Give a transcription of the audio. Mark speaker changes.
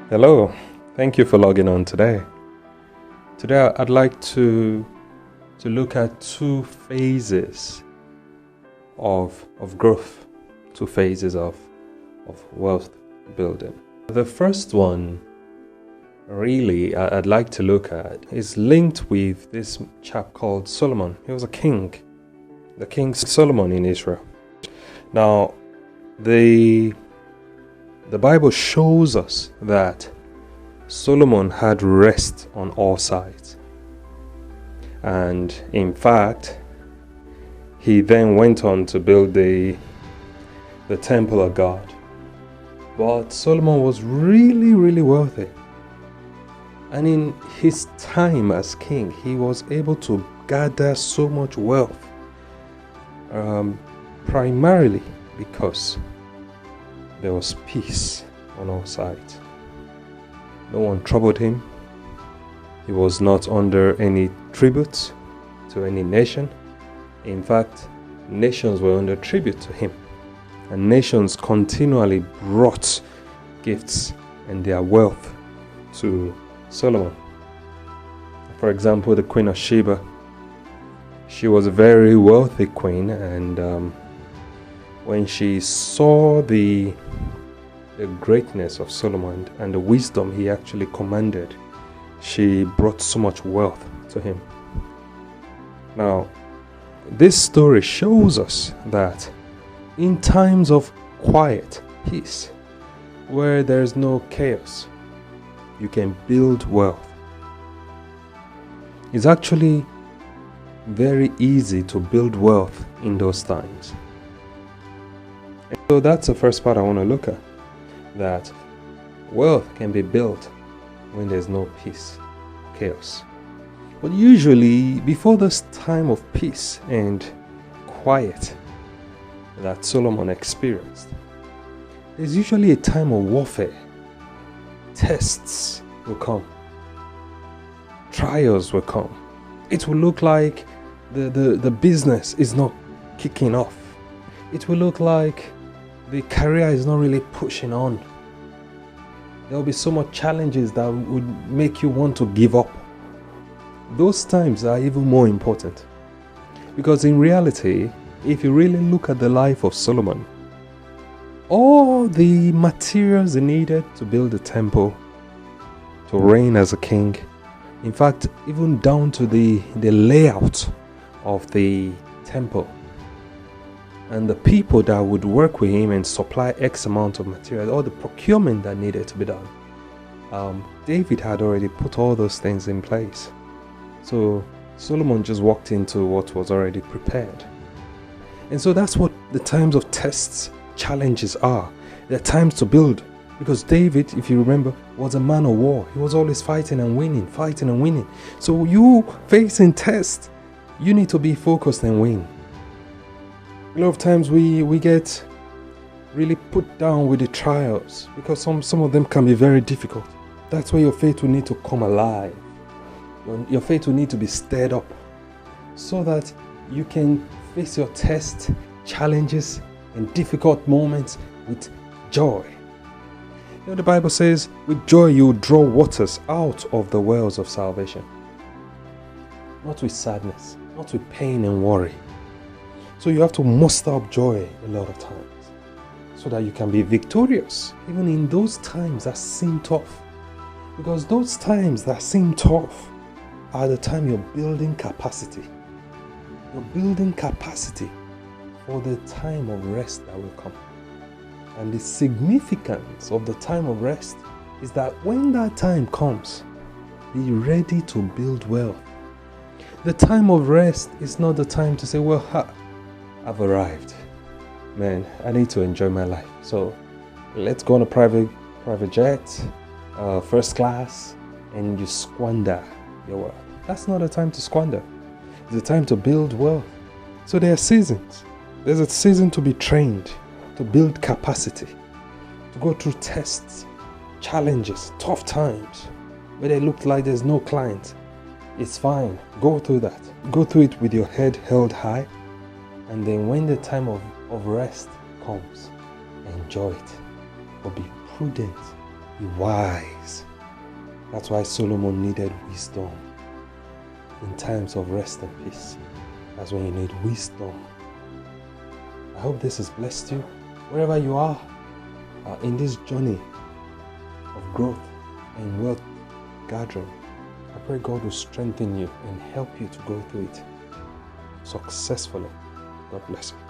Speaker 1: Hello, thank you for logging on today. Today I'd like to look at two phases of growth, two phases of wealth building. The first one really I'd like to look at is linked with this chap called Solomon. He was a king, the King Solomon in Israel. Now, the Bible shows us that Solomon had rest on all sides. And in fact, he then went on to build the temple of God. But Solomon was really wealthy. And in his time as king, he was able to gather so much wealth, primarily because there was peace on all sides. No one troubled him. He was not under any tribute to any nation. In fact, nations were under tribute to him. And nations continually brought gifts and their wealth to Solomon. For example, the Queen of Sheba. She was a very wealthy queen, and when she saw the greatness of Solomon and the wisdom he actually commanded, she brought so much wealth to him. Now, this story shows us that in times of quiet peace, where there is no chaos, you can build wealth. It's actually very easy to build wealth in those times. And so that's the first part I want to look at. That wealth can be built when there's no peace, chaos. But usually, before this time of peace and quiet that Solomon experienced, there's usually a time of warfare. Tests will come. Trials will come. It will look like the business is not kicking off. It will look like the career is not really pushing on. There will be so much challenges that would make you want to give up. Those times are even more important. Because in reality, if you really look at the life of Solomon, all the materials he needed to build a temple, to reign as a king, in fact, even down to the layout of the temple, and the people that would work with him and supply X amount of material, all the procurement that needed to be done, David had already put all those things in place. So Solomon just walked into what was already prepared. And so that's what the times of tests, challenges are. They're times to build. Because David, if you remember, was a man of war. He was always fighting and winning. So you facing tests, you need to be focused and win. A lot of times we get really put down with the trials because some of them can be very difficult. That's where your faith will need to come alive. Your faith will need to be stirred up so that you can face your tests, challenges, and difficult moments with joy. You know, the Bible says, with joy you draw waters out of the wells of salvation. Not with sadness, not with pain and worry. So you have to muster up joy a lot of times so that you can be victorious even in those times that seem tough. Because those times that seem tough are the time you're building capacity. You're building capacity for the time of rest that will come. And the significance of the time of rest is that when that time comes, be ready to build wealth. The time of rest is not the time to say, well, I've arrived. Man, I need to enjoy my life. So let's go on a private jet, first class, and you squander your wealth. That's not a time to squander. It's a time to build wealth. So there are seasons. There's a season to be trained, to build capacity, to go through tests, challenges, tough times, where they look like there's no client. It's fine. Go through that. Go through it with your head held high. And then when the time of rest comes, enjoy it. But be prudent Be wise. That's why Solomon needed wisdom. In times of rest and peace, that's when you need wisdom. I hope this has blessed you, wherever you are in this journey of growth and wealth gathering. I pray God will strengthen you and help you to go through it successfully. God bless you.